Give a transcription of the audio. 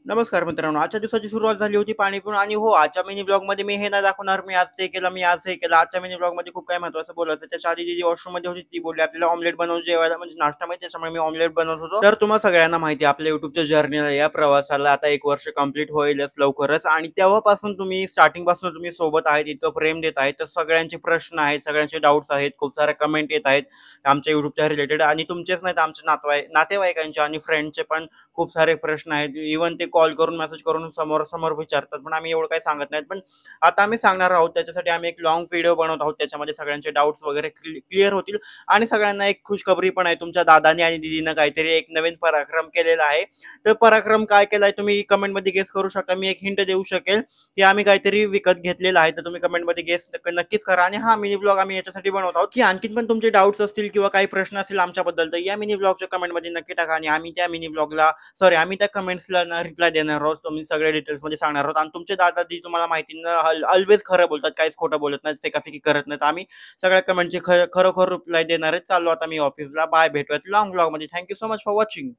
नमस्कार मित्रांनो. आजच्या दिवसाची सुरुवात झाली होती पाणी पिऊन आणि हो, आजच्या मिनी ब्लॉगमध्ये मी हे नाही दाखवणार, मी आज ते केलं, मी आज हे केलं. आजच्या मिनी ब्लॉगमध्ये खूप काही महत्त्वाचं बोलायचं. त्याच्या आधी जी वॉशरूममध्ये होती ती बोलली आपल्याला ऑमलेट बनवून जेवायला म्हणजे नाश्त्यामध्ये त्याच्यामुळे मी ऑमलेट बनवत होतो. तर तुम्हा सगळ्यांना माहिती आहे आपल्या YouTubeच्या जर्नीला, या प्रवासाला आता 1 वर्ष कंप्लीट होईलच लवकरच आणि तेव्हापासून तुम्ही स्टार्टिंगपासून तुम्ही सोबत आहेत, इतकं प्रेम देत आहेत. तर सगळ्यांचे प्रश्न आहेत, सगळ्यांचे डाउट्स आहेत, खूप साऱ्या कमेंट येत आहेत आमच्या YouTubeच्या रिलेटेड आणि तुमचेच नाहीत आमचे नातेवाईकांचे आणि फ्रेंडचे पण खूप सारे प्रश्न आहेत. इव्हन ते कॉल करून, मेसेज करून समोरासमोर विचारतात. पण आम्ही एवढं काही सांगत नाहीत. पण आता आम्ही सांगणार आहोत. त्याच्यासाठी आम्ही एक लाँग व्हिडिओ बनवत आहोत. त्याच्यामध्ये सगळ्यांचे डाउट्स वगैरे क्लिअर होतील आणि सगळ्यांना एक खुशखबरी पण आहे. तुमच्या दादानी आणि दीदीनं काहीतरी एक नवीन पराक्रम केलेला आहे. तर पराक्रम काय केलाय तुम्ही कमेंटमध्ये गेस करू शकता. मी एक हिंट देऊ शकेल, की आम्ही काहीतरी विकत घेतलेलं आहे. तर तुम्ही कमेंटमध्ये गेस नक्कीच करा आणि हा मिनी ब्लॉग आम्ही याच्यासाठी बनवत आहोत, की आणखीन पण तुमचे डाउट्स असतील किंवा काही प्रश्न असतील आमच्याबद्दल, तर या मिनी ब्लॉगच्या कमेंटमध्ये नक्की टाका आणि आम्ही त्या मिनी ब्लॉगला सॉरी आम्ही त्या कमेंट्सला ना रिप्लाय देणार आहोत. तुम्ही सगळे डिटेल्समध्ये सांगणार आहोत आणि तुमचे दादाजी तुम्हाला माहिती ना ऑल्वेज खरं बोलतात, काहीच खोटं बोलत नाहीत, फेकाफेकी करत नाहीत. आम्ही सगळ्या कमेंटचे खरोखर रिप्लाय देणार आहेत. चाललो आता मी ऑफिसला. बाय, भेटूयात लाँग व्लॉगमध्ये. Thank you so much for watching.